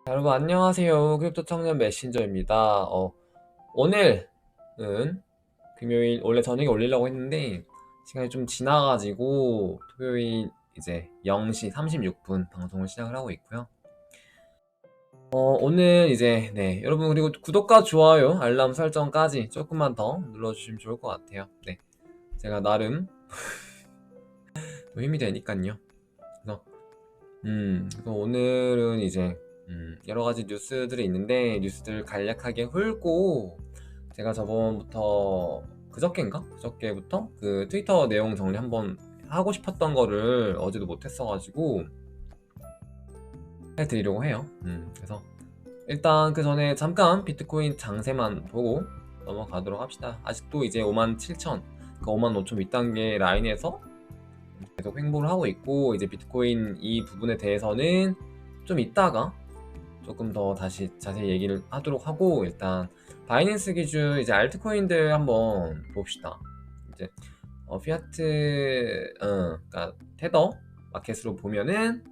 자, 여러분 안녕하세요. 크립토 청년 메신저입니다. 오늘은 금요일 원래 저녁에 올리려고 했는데 시간이 좀 지나가지고 토요일 이제 0시 36분 방송을 시작을 하고 있고요. 오늘 이제 네 여러분 그리고 구독과 좋아요, 알람 설정까지 조금만 더 눌러주시면 좋을 것 같아요. 네 제가 나름 또 힘이 되니까요. 그래서 그래서 오늘은 이제 여러 가지 뉴스들이 있는데 뉴스들 간략하게 훑고 제가 저번부터 그저께부터 그 트위터 내용 정리 한번 하고 싶었던 거를 어제도 못했어가지고 해드리려고 해요. 그래서 일단 그 전에 잠깐 비트코인 장세만 보고 넘어가도록 합시다. 아직도 이제 57,000, 그 55,000 윗단계 라인에서 계속 횡보를 하고 있고, 이제 비트코인 이 부분에 대해서는 좀 이따가 조금 더 다시 자세히 얘기를 하도록 하고, 일단 바이낸스 기준 이제 알트코인들 한번 봅시다. 이제 피아트 그러니까 테더 마켓으로 보면은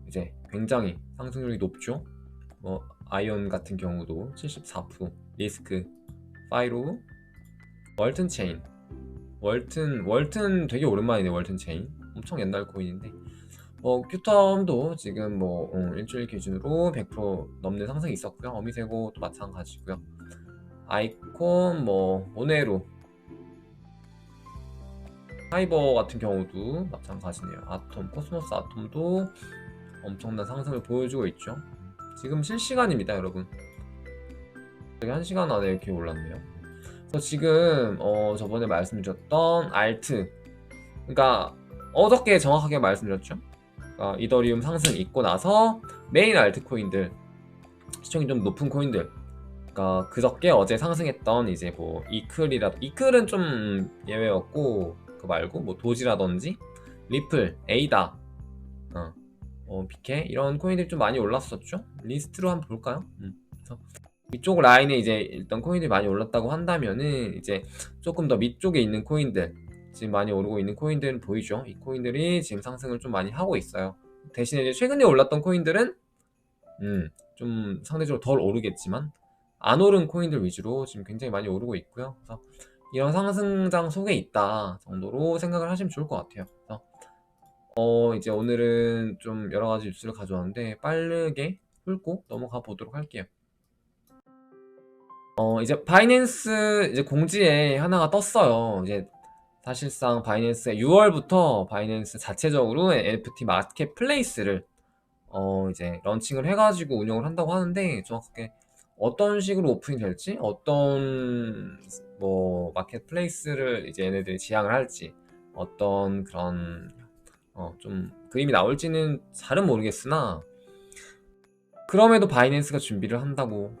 이제 굉장히 상승률이 높죠. 아이온 같은 경우도 74%, 리스크, 파이로, 월튼 체인, 월튼 되게 오랜만이네. 월튼 체인 엄청 옛날 코인인데, 큐텀도 지금 일주일 기준으로 100% 넘는 상승이 있었고요. 어미세고도 마찬가지고요. 아이콘, 모네로, 하이버 같은 경우도 마찬가지네요. 아톰, 코스모스 아톰도 엄청난 상승을 보여주고 있죠. 지금 실시간입니다, 여러분. 되게 1시간 안에 이렇게 올랐네요. 그래서 지금 저번에 말씀드렸던 알트, 그러니까 어저께 정확하게 말씀드렸죠. 그러니까 이더리움 상승 있고 나서 메인 알트코인들, 시총이 좀 높은 코인들, 그러니까 그저께 어제 상승했던 이제 이클은 좀 예외였고, 그 말고 도지라든지 리플, 에이다, 비케 이런 코인들이 좀 많이 올랐었죠. 리스트로 한번 볼까요? 그래서 위쪽 라인에 이제 일단 코인들이 많이 올랐다고 한다면은 이제 조금 더 밑쪽에 있는 코인들, 지금 많이 오르고 있는 코인들은 보이죠. 이 코인들이 지금 상승을 좀 많이 하고 있어요. 대신에 이제 최근에 올랐던 코인들은 좀 상대적으로 덜 오르겠지만 안 오른 코인들 위주로 지금 굉장히 많이 오르고 있고요. 그래서 이런 상승장 속에 있다 정도로 생각을 하시면 좋을 것 같아요. 그래서 이제 오늘은 좀 여러 가지 뉴스를 가져왔는데 빠르게 훑고 넘어가 보도록 할게요. 이제 바이낸스 이제 공지에 하나가 떴어요. 이제 사실상 바이낸스에 6월부터 바이낸스 자체적으로 NFT 마켓플레이스를 이제 런칭을 해가지고 운영을 한다고 하는데, 정확하게 어떤 식으로 오픈이 될지, 어떤 마켓플레이스를 이제 얘네들이 지향을 할지, 어떤 그런 좀 그림이 나올지는 잘은 모르겠으나, 그럼에도 바이낸스가 준비를 한다고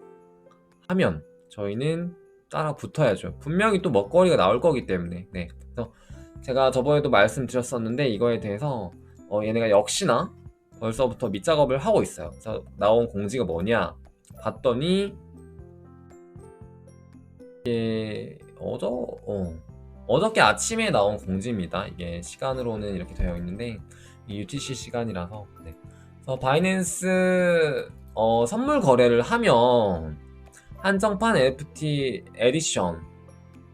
하면 저희는 따라 붙어야죠. 분명히 또 먹거리가 나올 거기 때문에. 네. 그래서 제가 저번에도 말씀드렸었는데, 이거에 대해서 얘네가 역시나 벌써부터 밑작업을 하고 있어요. 그래서 나온 공지가 뭐냐 봤더니, 이게 어저께 아침에 나온 공지입니다. 이게 시간으로는 이렇게 되어 있는데, 이 UTC 시간이라서. 네. 그래서 바이낸스 선물 거래를 하면 한정판 NFT 에디션,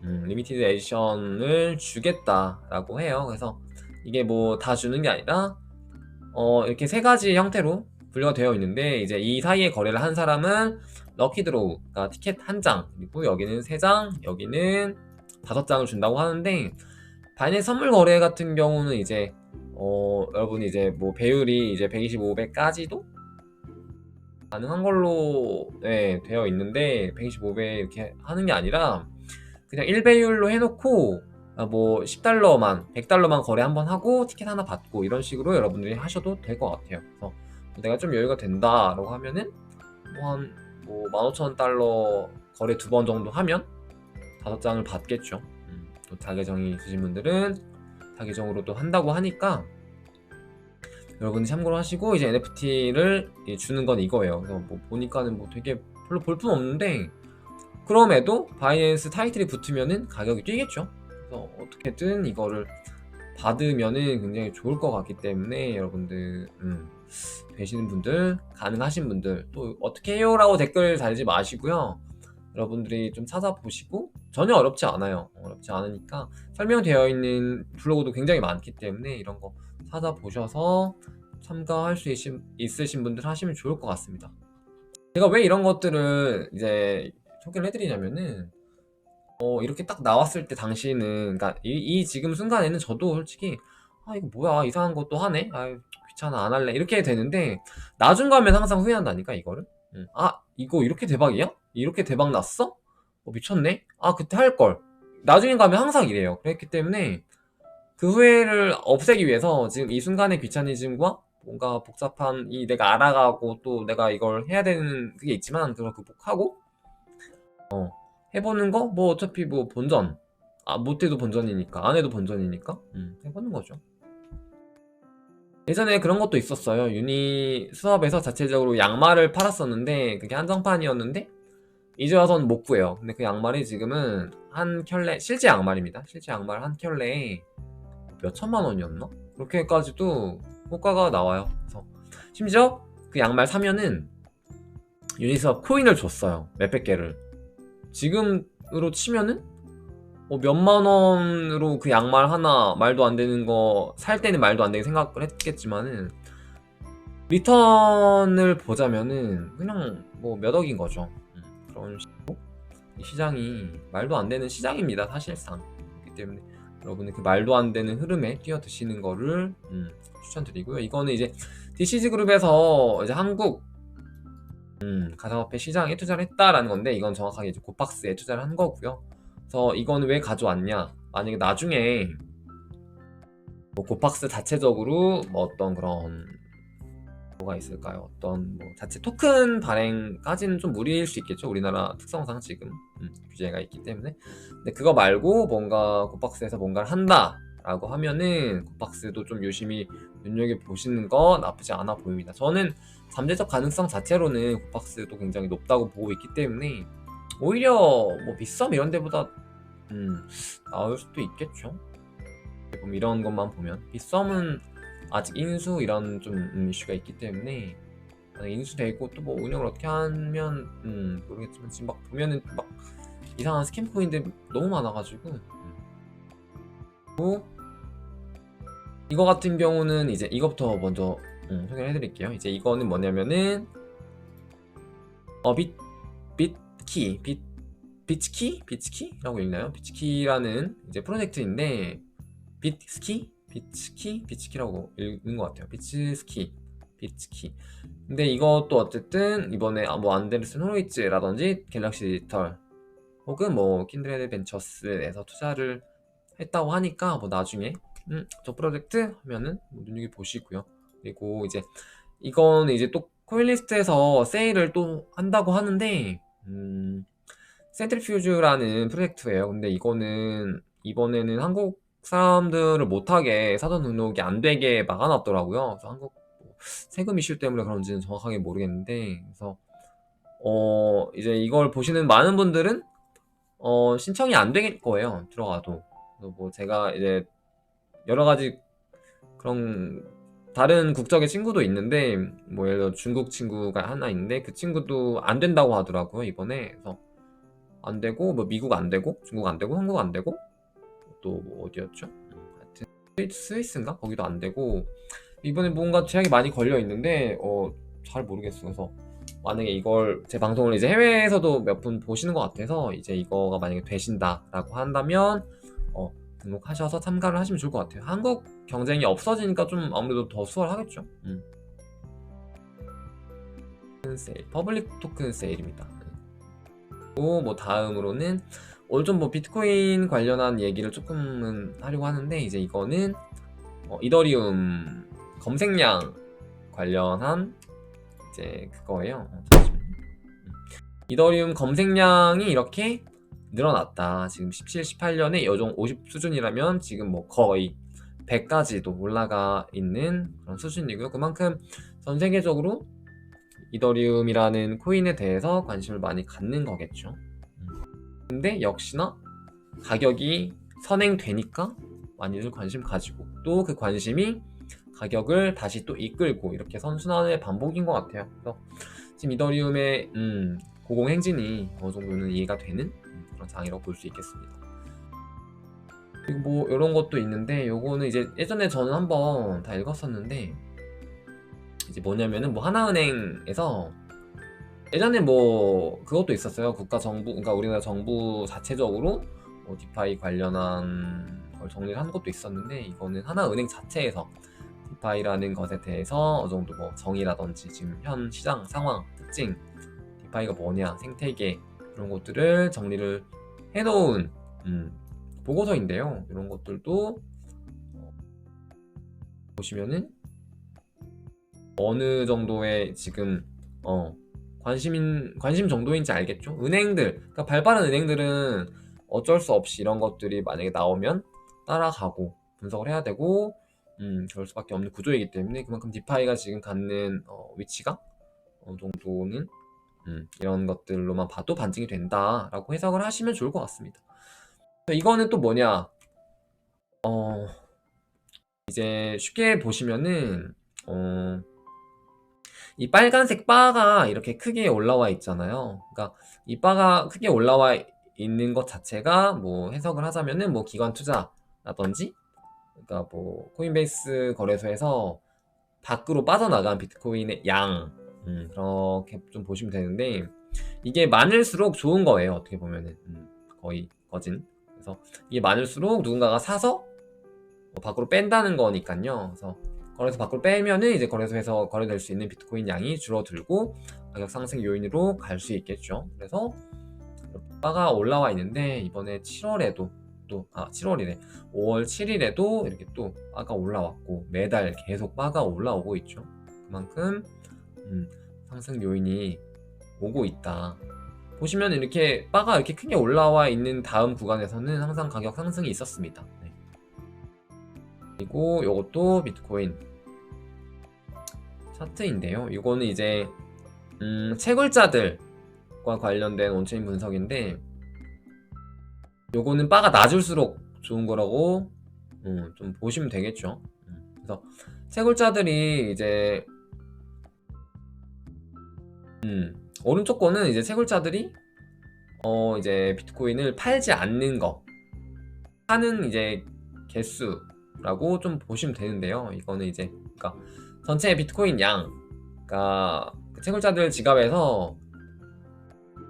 리미티드 에디션을 주겠다라고 해요. 그래서 이게 다 주는 게 아니라 이렇게 세 가지 형태로 분류가 되어 있는데, 이제 이 사이에 거래를 한 사람은 럭키드로우, 그러니까 티켓 한 장, 그리고 여기는 3장, 여기는 5장을 준다고 하는데, 바이낸스 선물 거래 같은 경우는 이제 여러분 이제 배율이 이제 125, 500까지도 가능한 걸로 되어 있는데, 125배 이렇게 하는 게 아니라 그냥 1배율로 해놓고 10달러만 100달러만 거래 한번 하고 티켓 하나 받고, 이런 식으로 여러분들이 하셔도 될 것 같아요. 그래서 내가 좀 여유가 된다라고 하면은 한 15,000달러 거래 2번 정도 하면 5장을 받겠죠. 또 자계정이 있으신 분들은 자계정으로도 한다고 하니까 여러분이 참고로 하시고, 이제 NFT를 주는 건 이거예요. 그래서 보니까는 되게 별로 볼품 없는데, 그럼에도 바이낸스 타이틀이 붙으면은 가격이 뛰겠죠. 그래서 어떻게든 이거를 받으면은 굉장히 좋을 것 같기 때문에 여러분들 되시는 분들, 가능하신 분들 또 어떻게 해요? 라고 댓글 달지 마시고요. 여러분들이 좀 찾아보시고, 전혀 어렵지 않아요. 어렵지 않으니까 설명되어 있는 블로그도 굉장히 많기 때문에 이런 거 찾아보셔서 참가할 수 있으신 분들 하시면 좋을 것 같습니다. 제가 왜 이런 것들을 이제 소개를 해드리냐면은 이렇게 딱 나왔을 때 당시에는, 그러니까 이 지금 순간에는 저도 솔직히 이거 뭐야, 이상한 것도 하네, 귀찮아, 안 할래, 이렇게 되는데 나중 가면 항상 후회한다니까 이거를. 이거 이렇게 대박이야? 이렇게 대박 났어? 미쳤네? 그때 할걸. 나중에 가면 항상 이래요. 그렇기 때문에 그 후회를 없애기 위해서 지금 이 순간의 귀차니즘과 뭔가 복잡한 내가 알아가고 또 내가 이걸 해야 되는 그게 있지만 그걸 극복하고 해보는 거? 뭐 어차피 뭐 본전, 못해도 본전이니까, 안 해도 본전이니까 해보는 거죠. 예전에 그런 것도 있었어요. 유니 수업에서 자체적으로 양말을 팔았었는데 그게 한정판이었는데 이제 와서는 못 구해요. 근데 그 양말이 지금은 한 켤레, 실제 양말입니다. 실제 양말 한 켤레에 몇 천만 원이었나? 그렇게까지도 효과가 나와요. 그래서 심지어 그 양말 사면은 유니수업 코인을 줬어요. 몇백 개를. 지금으로 치면은 몇만 원으로 그 양말 하나, 말도 안 되는 거 살 때는 말도 안 되게 생각을 했겠지만은 리턴을 보자면은 그냥 뭐 몇 억인 거죠. 그런 식으로 이 시장이 말도 안 되는 시장입니다, 사실상. 그렇기 때문에 여러분은 그 말도 안 되는 흐름에 뛰어드시는 거를 추천드리고요. 이거는 이제 DCG 그룹에서 이제 한국 가상화폐 시장에 투자를 했다라는 건데, 이건 정확하게 이제 고팍스에 투자를 한 거고요. 그래서 이거는 왜 가져왔냐? 만약에 나중에 뭐 고팍스 자체적으로 뭐 어떤 그런 뭐가 있을까요? 어떤 뭐 자체 토큰 발행까지는 좀 무리일 수 있겠죠. 우리나라 특성상 지금 규제가 있기 때문에. 근데 그거 말고 뭔가 고팍스에서 뭔가를 한다라고 하면은 고팍스도 좀 유심히 눈여겨보시는 거 나쁘지 않아 보입니다. 저는 잠재적 가능성 자체로는 고팍스도 굉장히 높다고 보고 있기 때문에 오히려 뭐 빗썸 이런 데보다 나을 수도 있겠죠. 이런 것만 보면 빗썸은 아직 인수 이런 좀 이슈가 있기 때문에 인수되고 또 뭐 운영을 어떻게 하면 모르겠지만 지금 막 보면은 막 이상한 스캠 코인들 너무 많아가지고 이거 같은 경우는 이제 이거부터 먼저 소개를 해드릴게요. 이제 이거는 뭐냐면은 비츠키라고 읽나요? 비츠키라는 이제 프로젝트인데 비츠키라고 읽는 것 같아요. 비츠키. 근데 이것도 어쨌든 이번에 뭐 안데르슨 호로이츠라든지 갤럭시 디지털 혹은 뭐 킨드레드 벤처스에서 투자를 했다고 하니까 뭐 나중에 저 프로젝트 하면은 뭐 눈여겨 보시고요. 그리고 이제 이건 이제 또 코인리스트에서 세일을 또 한다고 하는데 센트리퓨즈라는 프로젝트예요. 근데 이거는 이번에는 한국 사람들을 못하게 사전 등록이 안 되게 막아놨더라고요. 그래서 한국 세금 이슈 때문에 그런지는 정확하게 모르겠는데, 그래서 이제 이걸 보시는 많은 분들은 신청이 안 될 거예요. 들어가도. 그래서 뭐 제가 이제 여러 가지 그런 다른 국적의 친구도 있는데, 뭐 예를 들어 중국 친구가 하나 있는데 그 친구도 안 된다고 하더라고요, 이번에. 그래서 안 되고, 뭐 미국 안 되고, 중국 안 되고, 한국 안 되고, 또 뭐 어디였죠? 하여튼 스위스인가? 거기도 안 되고, 이번에 뭔가 제약이 많이 걸려 있는데 잘 모르겠어요. 그래서 만약에 이걸 제 방송을 이제 해외에서도 몇 분 보시는 것 같아서 이제 이거가 만약에 되신다라고 한다면 등록하셔서 참가를 하시면 좋을 것 같아요. 한국 경쟁이 없어지니까 좀 아무래도 더 수월하겠죠. 세일, 퍼블릭 토큰 세일입니다. 그리고 뭐 다음으로는 오늘 좀 뭐 비트코인 관련한 얘기를 조금은 하려고 하는데, 이제 이거는 이더리움 검색량 관련한 이제 그거예요. 이더리움 검색량이 이렇게 늘어났다. 지금 17, 18년에 여종 50 수준이라면 지금 뭐 거의 100까지도 올라가 있는 그런 수준이고요. 그만큼 전 세계적으로 이더리움이라는 코인에 대해서 관심을 많이 갖는 거겠죠. 근데 역시나 가격이 선행되니까 많이들 관심 가지고, 또 그 관심이 가격을 다시 또 이끌고 이렇게 선순환의 반복인 것 같아요. 그래서 지금 이더리움의 고공행진이 어느 정도는 이해가 되는 그런 장이라고 볼 수 있겠습니다. 그리고 뭐 이런 것도 있는데 요거는 이제 예전에 저는 한번 다 읽었었는데 이제 뭐냐면은 뭐 하나은행에서 예전에 뭐 그것도 있었어요. 국가 정부, 그러니까 우리나라 정부 자체적으로 뭐 디파이 관련한 걸 정리를 한 것도 있었는데 이거는 하나은행 자체에서 디파이라는 것에 대해서 어느 정도 뭐 정의라든지 지금 현 시장 상황, 특징, 디파이가 뭐냐, 생태계 이런 것들을 정리를 해놓은 보고서인데요. 이런 것들도 보시면은 어느 정도의 지금 관심 정도인지 알겠죠? 은행들, 그러니까 발빠른 은행들은 어쩔 수 없이 이런 것들이 만약에 나오면 따라가고 분석을 해야 되고 그럴 수밖에 없는 구조이기 때문에 그만큼 디파이가 지금 갖는 위치가 어느 정도는 이런 것들로만 봐도 반증이 된다라고 해석을 하시면 좋을 것 같습니다. 이거는 또 뭐냐? 이제 쉽게 보시면은 이 빨간색 바가 이렇게 크게 올라와 있잖아요. 그러니까 이 바가 크게 올라와 있는 것 자체가 뭐 해석을 하자면은 뭐 기관 투자라든지 그러니까 뭐 코인베이스 거래소에서 밖으로 빠져나간 비트코인의 양 그렇게 좀 보시면 되는데 이게 많을수록 좋은 거예요. 어떻게 보면은 거의 거진. 그래서 이게 많을수록 누군가가 사서 뭐 밖으로 뺀다는 거니까요. 그래서 거래소 밖으로 빼면은 이제 거래소에서 거래될 수 있는 비트코인 양이 줄어들고 가격 상승 요인으로 갈 수 있겠죠. 그래서 바가 올라와 있는데 이번에 7월에도 7월이래. 5월 7일에도 이렇게 또 바가 올라왔고 매달 계속 바가 올라오고 있죠. 그만큼 상승 요인이 오고 있다. 보시면 이렇게 바가 이렇게 크게 올라와 있는 다음 구간에서는 항상 가격 상승이 있었습니다. 네. 그리고 이것도 비트코인 차트인데요. 이거는 이제 채굴자들과 관련된 온체인 분석인데 요거는 바가 낮을수록 좋은 거라고 좀 보시면 되겠죠. 그래서 채굴자들이 이제 오른쪽 거는 이제 채굴자들이 이제 비트코인을 팔지 않는 거 파는 이제 개수라고 좀 보시면 되는데요. 이거는 이제 그러니까 전체 비트코인 양, 그러니까 채굴자들 지갑에서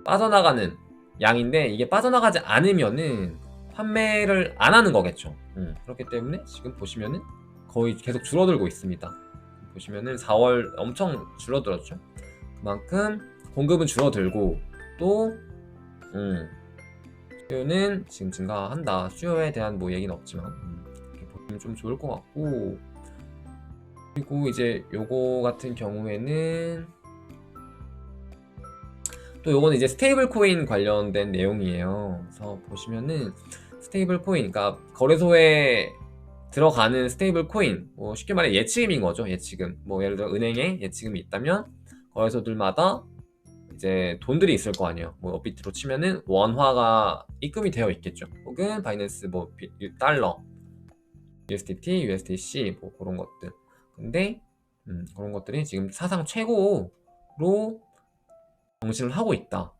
빠져나가는 양인데 이게 빠져나가지 않으면은 판매를 안 하는 거겠죠. 그렇기 때문에 지금 보시면은 거의 계속 줄어들고 있습니다. 보시면은 4월 엄청 줄어들었죠. 그만큼 공급은 줄어들고 또 수요는 지금 증가한다. 수요에 대한 뭐 얘기는 없지만 이렇게 보시면 좀 좋을 것 같고 그리고 이제 요거 같은 경우에는 또 요거는 이제 스테이블 코인 관련된 내용이에요. 그래서 보시면은 스테이블 코인, 그러니까 거래소에 들어가는 스테이블 코인, 뭐 쉽게 말해 예치금인 거죠. 예치금. 뭐 예를 들어 은행에 예치금이 있다면 거래소들마다 이제 돈들이 있을 거 아니에요. 뭐 업비트로 치면은 원화가 입금이 되어 있겠죠. 혹은 바이낸스 뭐 달러, USDT, USDC 뭐 그런 것들. 근데 그런 것들이 지금 사상 최고로 정신을 하고 있다.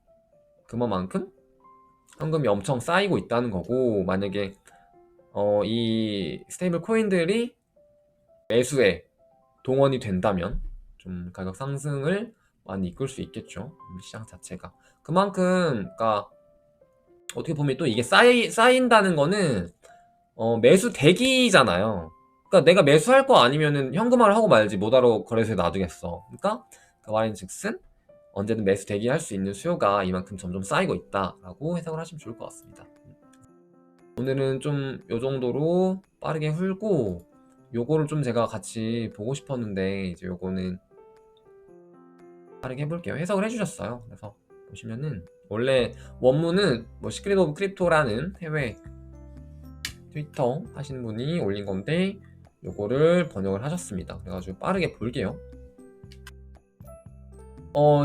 그만큼 현금이 엄청 쌓이고 있다는 거고 만약에 이 스테이블 코인들이 매수에 동원이 된다면 좀 가격 상승을 많이 이끌 수 있겠죠. 시장 자체가 그만큼 그러니까 어떻게 보면 또 이게 쌓인다는 거는 매수 대기잖아요. 그러니까 내가 매수할 거 아니면은 현금화를 하고 말지 뭐하러 거래소에 놔두겠어. 그러니까 그 말인즉슨 언제든 매수 대기할 수 있는 수요가 이만큼 점점 쌓이고 있다라고 해석을 하시면 좋을 것 같습니다. 오늘은 좀 요 정도로 빠르게 훑고 요거를 좀 제가 같이 보고 싶었는데 이제 요거는 빠르게 해볼게요. 해석을 해주셨어요. 그래서 보시면은 원래 원문은 뭐 시크릿 오브 크립토라는 해외 트위터 하시는 분이 올린 건데 요거를 번역을 하셨습니다. 그래가지고 빠르게 볼게요.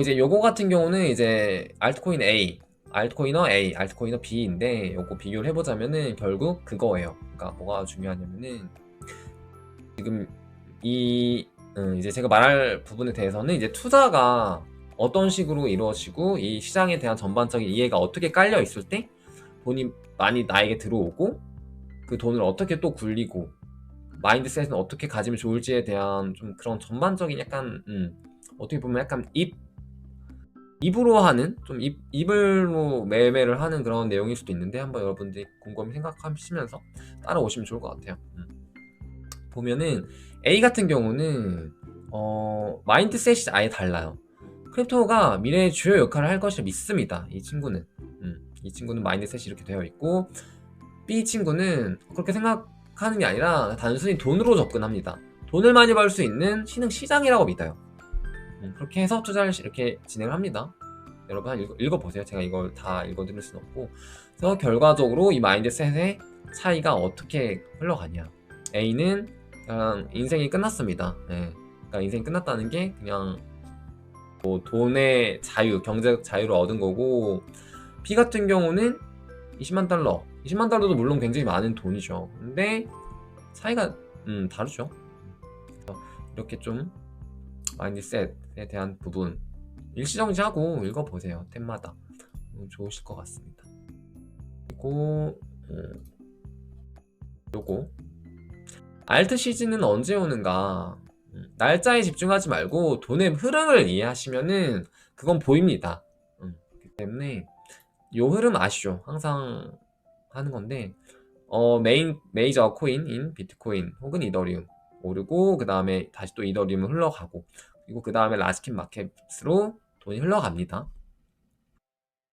이제 요거 같은 경우는 이제 알트코인 A, 알트코이너 A, 알트코이너 B인데 요거 비교를 해보자면은 결국 그거예요. 그러니까 뭐가 중요하냐면은 지금 이제 제가 말할 부분에 대해서는 이제 투자가 어떤 식으로 이루어지고 이 시장에 대한 전반적인 이해가 어떻게 깔려 있을 때 돈이 많이 나에게 들어오고 그 돈을 어떻게 또 굴리고 마인드셋은 어떻게 가지면 좋을지에 대한 좀 그런 전반적인 약간 어떻게 보면 약간 입으로 하는 좀 입으로 매매를 하는 그런 내용일 수도 있는데 한번 여러분들이 곰곰이 생각하시면서 따라오시면 좋을 것 같아요. 보면은 A 같은 경우는 마인드셋이 아예 달라요. 크립토가 미래의 주요 역할을 할 것을 믿습니다. 이 친구는 마인드셋이 이렇게 되어 있고 B 친구는 그렇게 생각하는 게 아니라 단순히 돈으로 접근합니다. 돈을 많이 벌 수 있는 신흥 시장이라고 믿어요. 그렇게 해서 투자를 이렇게 진행을 합니다. 여러분 한번 읽어보세요. 제가 이걸 다 읽어드릴 수는 없고. 그래서 결과적으로 이 마인드셋의 차이가 어떻게 흘러가냐. A는 그냥 인생이 끝났습니다. 네. 그러니까 인생이 끝났다는 게 그냥 뭐 돈의 자유, 경제적 자유를 얻은 거고, B 같은 경우는 20만 달러. 20만 달러도 물론 굉장히 많은 돈이죠. 근데 차이가 다르죠. 그래서 이렇게 좀 마인드셋에 대한 부분 일시정지하고 읽어보세요. 템마다 좋으실 것 같습니다. 그리고 요거 알트 시즌은 언제 오는가? 날짜에 집중하지 말고 돈의 흐름을 이해하시면은 그건 보입니다. 그렇기 때문에 요 흐름 아시죠? 항상 하는 건데 메이저 코인인 비트코인 혹은 이더리움 오르고 그 다음에 다시 또 이더리움은 흘러가고 그리고 그 다음에 라지캡 마켓으로 돈이 흘러갑니다.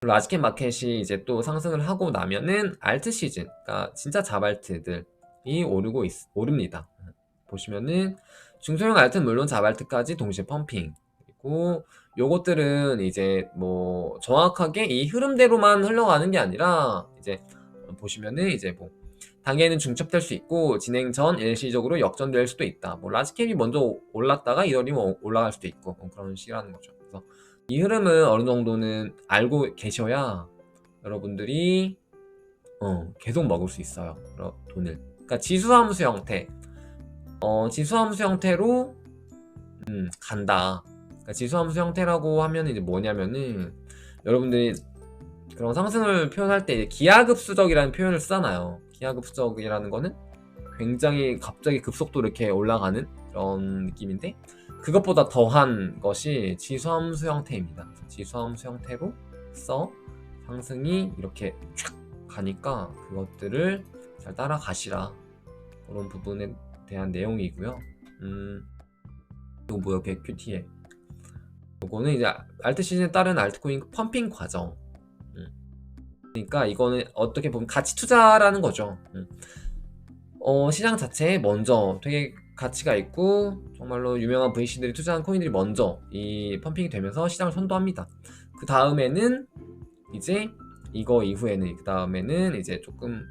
라지캡 마켓이 이제 또 상승을 하고 나면은 알트 시즌, 그러니까 진짜 자발트들이 오릅니다. 보시면은 중소형 알트는 물론 자발트까지 동시에 펌핑. 그리고 요것들은 이제 뭐 정확하게 이 흐름대로만 흘러가는 게 아니라 이제 보시면은 이제 뭐 단계는 중첩될 수 있고 진행 전 일시적으로 역전될 수도 있다. 뭐 라지캡이 먼저 올랐다가 이더리움 올라갈 수도 있고 그런 식이라는 거죠. 그래서 이 흐름은 어느 정도는 알고 계셔야 여러분들이 계속 먹을 수 있어요. 돈을. 그러니까 지수함수 형태. 지수함수 형태로 간다. 그러니까 지수함수 형태라고 하면 이제 뭐냐면은 여러분들이 그런 상승을 표현할 때 기하급수적이라는 표현을 쓰잖아요. 기하급수적이라는 거는 굉장히 갑자기 급속도로 이렇게 올라가는 그런 느낌인데 그것보다 더한 것이 지수함수 형태입니다. 지수함수 형태로 써 상승이 이렇게 촥 가니까 그것들을 잘 따라가시라 그런 부분에 대한 내용이고요. 이거 뭐야? QTA. 이거는 이제 알트 시즌에 따른 알트코인 펌핑 과정. 그러니까 이거는 어떻게 보면 가치 투자라는 거죠. 시장 자체에 먼저 되게 가치가 있고 정말로 유명한 VC들이 투자한 코인들이 먼저 이 펌핑이 되면서 시장을 선도합니다. 그 다음에는 이제 이거 이후에는 그 다음에는 이제 조금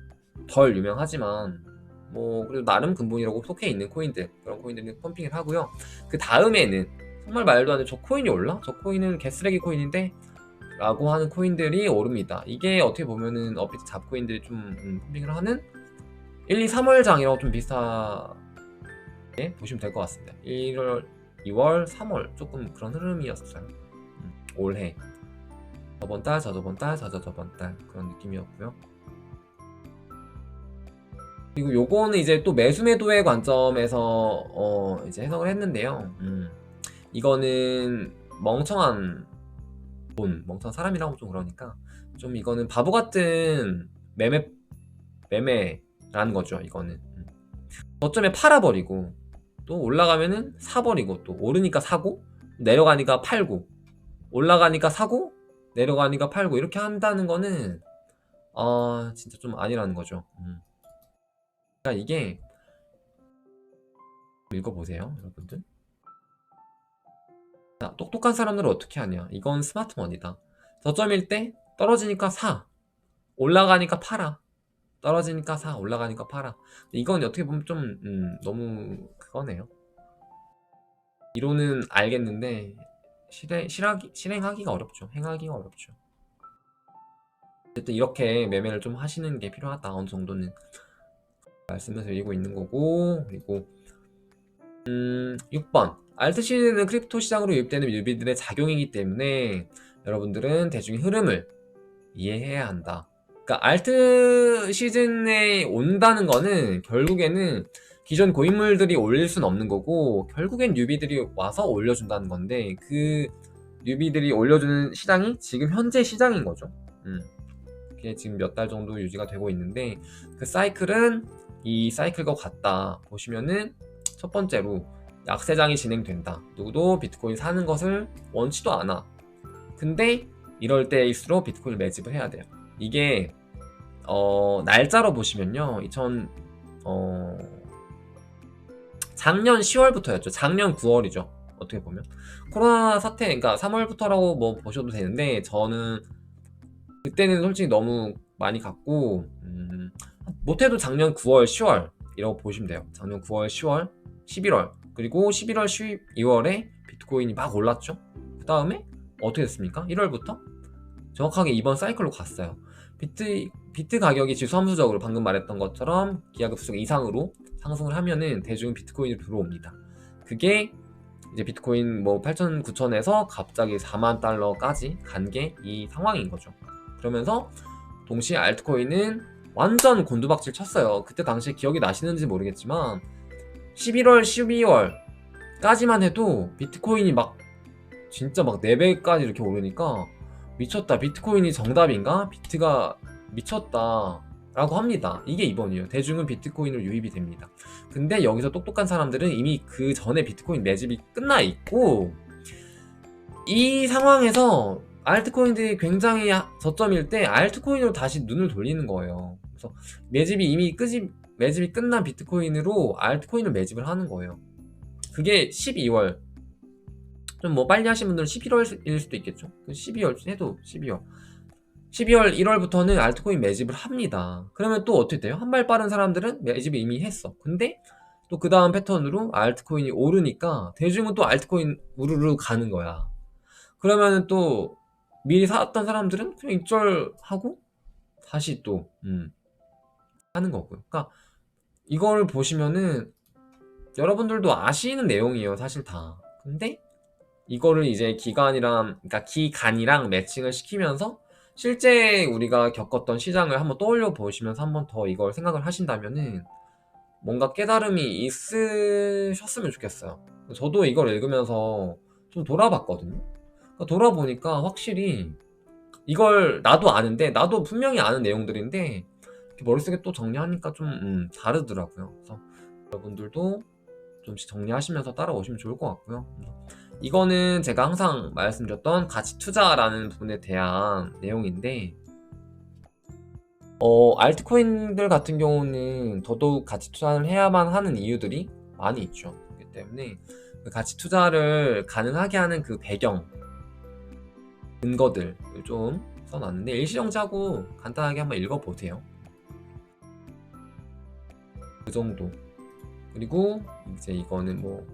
덜 유명하지만 뭐 그래도 나름 근본이라고 속해 있는 코인들 그런 코인들은 펌핑을 하고요. 그 다음에는 정말 말도 안 돼. 저 코인이 올라? 저 코인은 개쓰레기 코인인데 라고 하는 코인들이 오릅니다. 이게 어떻게 보면은 업비트 잡코인들이 좀 펌핑을 하는 1, 2, 3월장이라고 좀 비슷하게 보시면 될 것 같습니다. 1월, 2월, 3월 조금 그런 흐름이었어요. 올해 저번 달, 저저번 달, 저저번 달 그런 느낌이었고요. 그리고 요거는 이제 또 매수 매도의 관점에서 이제 해석을 했는데요. 이거는 멍청한 멍청한 사람이라고 좀 그러니까 좀 이거는 바보 같은 매매라는 거죠. 이거는 저점에 팔아버리고 또 올라가면은 사버리고 또 오르니까 사고 내려가니까 팔고 올라가니까 사고 내려가니까 팔고 이렇게 한다는 거는 진짜 좀 아니라는 거죠. 그러니까 이게 읽어보세요, 여러분들. 자, 똑똑한 사람들은 어떻게 하냐? 이건 스마트머니다. 저점일 때 떨어지니까 사, 올라가니까 팔아. 떨어지니까 사, 올라가니까 팔아. 이건 어떻게 보면 좀 너무 그거네요. 이론은 알겠는데 실행하기가 어렵죠. 행하기가 어렵죠. 어쨌든 이렇게 매매를 좀 하시는 게 필요하다. 어느 정도는 말씀을 드리고 있는 거고 그리고 6번. 알트 시즌은 크립토 시장으로 유입되는 뉴비들의 작용이기 때문에 여러분들은 대중의 흐름을 이해해야 한다. 그러니까 알트 시즌에 온다는 거는 결국에는 기존 고인물들이 올릴 순 없는 거고, 결국엔 뉴비들이 와서 올려준다는 건데, 그 뉴비들이 올려주는 시장이 지금 현재 시장인 거죠. 그게 지금 몇 달 정도 유지가 되고 있는데, 그 사이클은 이 사이클과 같다 보시면은, 첫 번째로 약세장이 진행된다. 누구도 비트코인 사는 것을 원치도 않아. 근데 이럴 때일수록 비트코인을 매집을 해야 돼요. 이게 날짜로 보시면요, 작년 10월부터였죠. 작년 9월이죠. 어떻게 보면 코로나 사태, 그러니까 3월부터라고 뭐 보셔도 되는데, 저는 그때는 솔직히 너무 많이 갔고, 못해도 작년 9월, 10월 이라고 보시면 돼요. 작년 9월, 10월, 11월, 그리고 11월, 12월에 비트코인이 막 올랐죠. 그 다음에 어떻게 됐습니까? 1월부터 정확하게 이번 사이클로 갔어요. 비트 가격이 지수함수적으로 방금 말했던 것처럼 기하급수가 이상으로 상승을 하면은 대중은 비트코인으로 들어옵니다. 그게 이제 비트코인 뭐 8천, 9천에서 갑자기 4만 달러까지 간 게 이 상황인 거죠. 그러면서 동시에 알트코인은 완전 곤두박질 쳤어요. 그때 당시에 기억이 나시는지 모르겠지만 11월, 12월까지만 해도 비트코인이 막 진짜 막 4배까지 이렇게 오르니까 미쳤다, 비트코인이 정답인가? 비트가 미쳤다 라고 합니다. 이게 이번이에요. 대중은 비트코인으로 유입이 됩니다. 근데 여기서 똑똑한 사람들은 이미 그 전에 비트코인 매집이 끝나 있고, 이 상황에서 알트코인들이 굉장히 저점일 때 알트코인으로 다시 눈을 돌리는 거예요. 그래서 매집이 끝난 비트코인으로 알트코인을 매집을 하는 거예요. 그게 12월, 좀 뭐 빨리 하신 분들은 11월일 수도 있겠죠. 12월 해도 12월 1월부터는 알트코인 매집을 합니다. 그러면 또 어떻게 돼요? 한 발 빠른 사람들은 매집을 이미 했어. 근데 또 그 다음 패턴으로 알트코인이 오르니까 대중은 또 알트코인 우르르 가는 거야. 그러면은 또 미리 사왔던 사람들은 그냥 입절하고 다시 또 하는 거고요. 그러니까 이걸 보시면은 여러분들도 아시는 내용이에요, 사실 다. 근데 이거를 이제 기간이랑 매칭을 시키면서 실제 우리가 겪었던 시장을 한번 떠올려 보시면서 한번 더 이걸 생각을 하신다면은 뭔가 깨달음이 있으셨으면 좋겠어요. 저도 이걸 읽으면서 좀 돌아봤거든요. 그러니까 돌아보니까 확실히 이걸 나도 아는데, 나도 분명히 아는 내용들인데 머릿속에 또 정리하니까 좀 다르더라고요. 그래서 여러분들도 좀씩 정리하시면서 따라오시면 좋을 것 같고요. 이거는 제가 항상 말씀드렸던 가치 투자라는 부분에 대한 내용인데, 알트코인들 같은 경우는 더더욱 가치 투자를 해야만 하는 이유들이 많이 있죠. 그렇기 때문에 그 가치 투자를 가능하게 하는 그 배경, 근거들을 좀 써놨는데, 일시정지하고 간단하게 한번 읽어보세요. 그 정도. 그리고 이제 이거는 뭐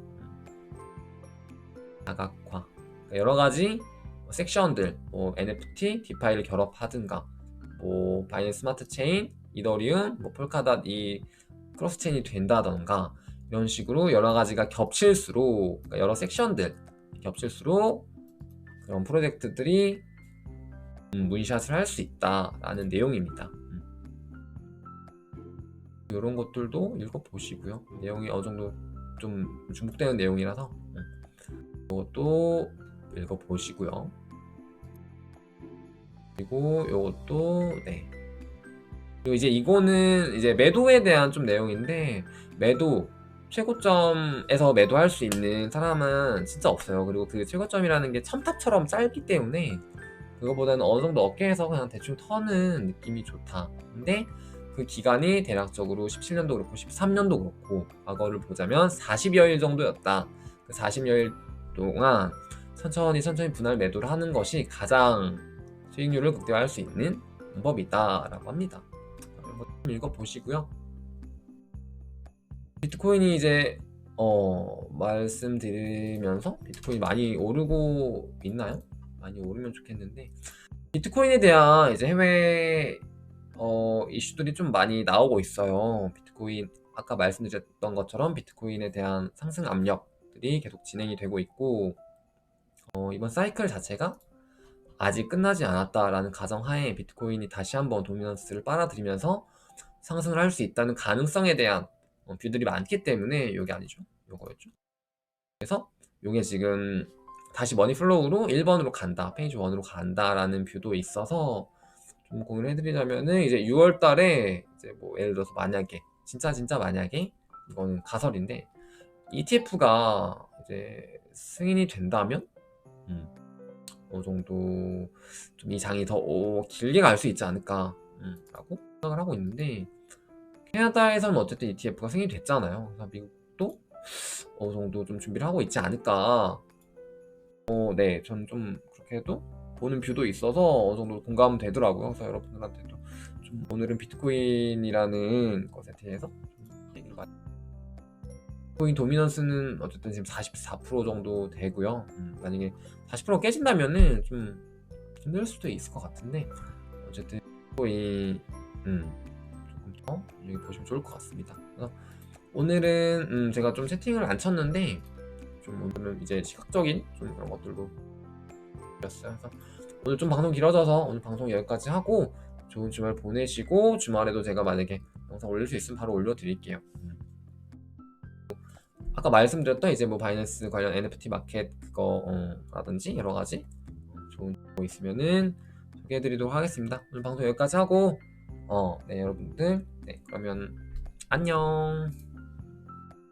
다각화, 여러 가지 섹션들, 뭐 NFT, 디파이를 결합하든가, 뭐 바이낸스 스마트 체인, 이더리움, 뭐 폴카닷 이 크로스 체인이 된다던가, 이런 식으로 여러 가지가 겹칠수록, 그러니까 여러 섹션들 겹칠수록 그런 프로젝트들이 문샷을 할 수 있다라는 내용입니다. 이런 것들도 읽어보시고요. 내용이 어느 정도 좀 중복되는 내용이라서 이것도 읽어보시고요. 그리고 이것도 그리고 이제 이거는 이제 매도에 대한 좀 내용인데, 매도 최고점에서 매도할 수 있는 사람은 진짜 없어요. 그리고 그 최고점이라는 게 첨탑처럼 짧기 때문에 그거보다는 어느 정도 어깨에서 그냥 대충 터는 느낌이 좋다. 근데 그 기간이 대략적으로 17년도 그렇고 13년도 그렇고 과거를 보자면 40여일 정도였다. 그 40여일 동안 천천히 분할 매도를 하는 것이 가장 수익률을 극대화할 수 있는 방법이다 라고 합니다. 한번 읽어보시고요. 비트코인이 이제 말씀드리면서 비트코인이 많이 오르고 있나요? 많이 오르면 좋겠는데, 비트코인에 대한 이제 해외 이슈들이 좀 많이 나오고 있어요. 비트코인 아까 말씀드렸던 것처럼 비트코인에 대한 상승 압력들이 계속 진행이 되고 있고, 이번 사이클 자체가 아직 끝나지 않았다라는 가정하에 비트코인이 다시 한번 도미넌스를 빨아들이면서 상승을 할 수 있다는 가능성에 대한 뷰들이 많기 때문에 이게 아니죠. 요거였죠. 그래서 이게 지금 다시 머니플로우로 1번으로 간다, 페이지 1으로 간다라는 뷰도 있어서 좀 공유를 해드리자면은, 이제 6월 달에 이제 뭐 예를 들어서 만약에 진짜 만약에 이거는 가설인데 ETF가 이제 승인이 된다면 어느 정도 좀 이 장이 더 길게 갈 수 있지 않을까 라고 생각을 하고 있는데, 캐나다에서는 어쨌든 ETF가 승인이 됐잖아요. 그래서 미국도 어느 정도 좀 준비를 하고 있지 않을까. 네, 저는 좀 그렇게 해도 보는 뷰도 있어서 어느 정도 공감은 되더라고요. 그래서 여러분들한테도 좀 오늘은 비트코인이라는 것에 대해서 좀 얘기를 많이. 비트코인 도미넌스는 어쨌든 지금 44% 정도 되고요. 만약에 40% 깨진다면은 좀 힘들 수도 있을 것 같은데, 어쨌든 비트코인 조금 더 여기 보시면 좋을 것 같습니다. 그래서 오늘은 제가 좀 채팅을 안 쳤는데, 좀 오늘은 이제 시각적인 좀 그런 것들도 드렸어요. 그래서 오늘 좀 방송 길어져서 오늘 방송 여기까지 하고 좋은 주말 보내시고, 주말에도 제가 만약에 영상 올릴 수 있으면 바로 올려드릴게요. 아까 말씀드렸던 이제 뭐 바이낸스 관련 NFT 마켓 그거 라든지 여러 가지 좋은 거 있으면은 소개해드리도록 하겠습니다. 오늘 방송 여기까지 하고 네, 여러분들, 네, 그러면 안녕.